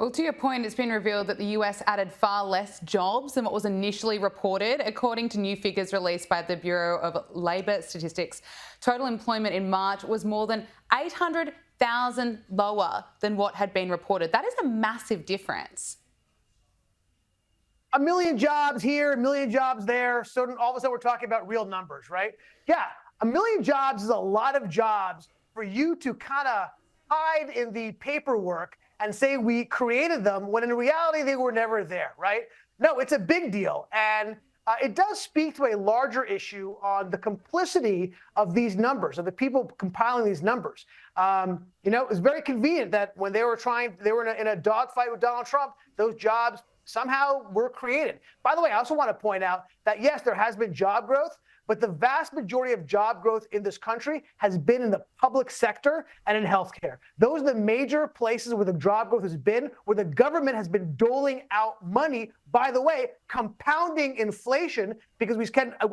Well, to your point, it's been revealed that the US added far less jobs than what was initially reported. According to new figures released by the Bureau of Labor Statistics, total employment in March was more than 800,000 lower than what had been reported. That is a massive difference. A million jobs here, a million jobs there. So all of a sudden we're talking about real numbers, right? Yeah, a million jobs is a lot of jobs for you to kind of hide in the paperwork and say we created them when in reality they were never there, right? No, it's a big deal. And it does speak to a larger issue on the complicity of these numbers, of the people compiling these numbers. It's very convenient that when they were in a dogfight with Donald Trump, those jobs somehow were created. By the way, I also want to point out that, yes, there has been job growth, but the vast majority of job growth in this country has been in the public sector and in healthcare. Those are the major places where the job growth has been, where the government has been doling out money, by the way, compounding inflation, because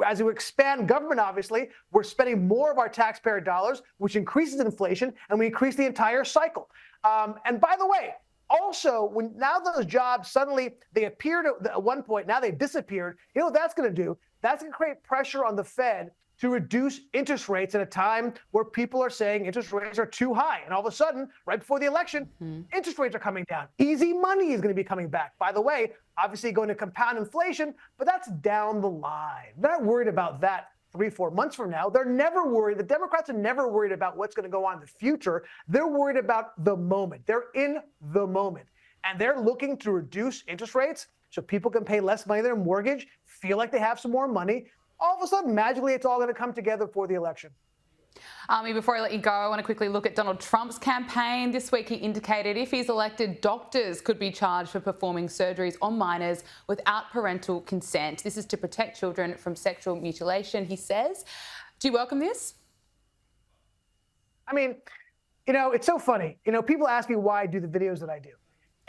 as we expand government, obviously, we're spending more of our taxpayer dollars, which increases inflation, and we increase the entire cycle. And by the way, also, when now those jobs suddenly, they appeared at one point, now they disappeared, you know what that's going to do? That's going to create pressure on the Fed to reduce interest rates at a time where people are saying interest rates are too high. And all of a sudden, right before the election, interest rates are coming down. Easy money is going to be coming back. By the way, obviously going to compound inflation, but that's down the line. They're not worried about that 3-4 months from now. They're never worried. The Democrats are never worried about what's going to go on in the future. They're worried about the moment. They're in the moment. And they're looking to reduce interest rates so people can pay less money on their mortgage, feel like they have some more money. All of a sudden, magically, it's all going to come together for the election. Ami, before I let you go, I want to quickly look at Donald Trump's campaign. This week, he indicated if he's elected, doctors could be charged for performing surgeries on minors without parental consent. This is to protect children from sexual mutilation, he says. Do you welcome this? I mean, it's so funny. People ask me why I do the videos that I do.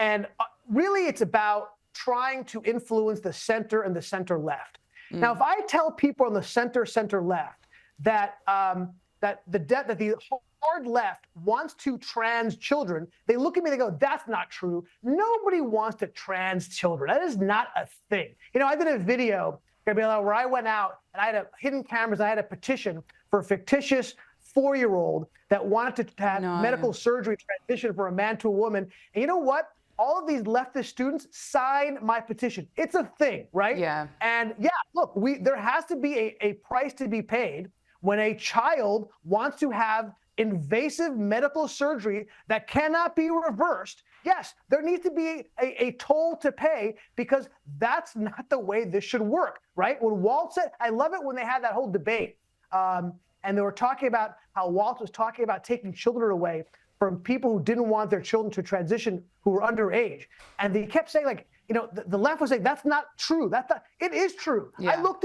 And really, it's about trying to influence the center and the center left. Now, if I tell people on the center left that the hard left wants to trans children, they look at me and they go, that's not true. Nobody wants to trans children. That is not a thing. I did a video, Gabriella, where I went out and I had hidden cameras. And I had a petition for a fictitious 4-year-old that wanted to have medical surgery transition from a man to a woman. And you know what? All of these leftist students signed my petition. It's a thing, right? Yeah. And yeah, look, there has to be a price to be paid when a child wants to have invasive medical surgery that cannot be reversed. Yes, there needs to be a toll to pay, because that's not the way this should work, right? When Walt said, I love it when they had that whole debate, and they were talking about how Walt was talking about taking children away from people who didn't want their children to transition, who were underage. And they kept saying, the left was saying, that's not true. It is true. Yeah. Look,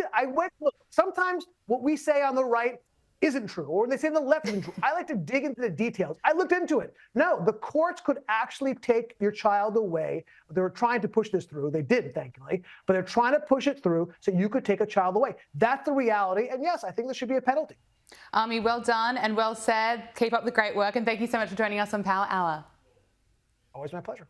sometimes what we say on the right isn't true, or when they say on the left isn't true. I like to dig into the details. I looked into it. No, the courts could actually take your child away. They were trying to push this through. They didn't, thankfully, but they're trying to push it through so you could take a child away. That's the reality. And yes, I think there should be a penalty. Ami, well done and well said. Keep up the great work, and thank you so much for joining us on Power Hour. Always my pleasure.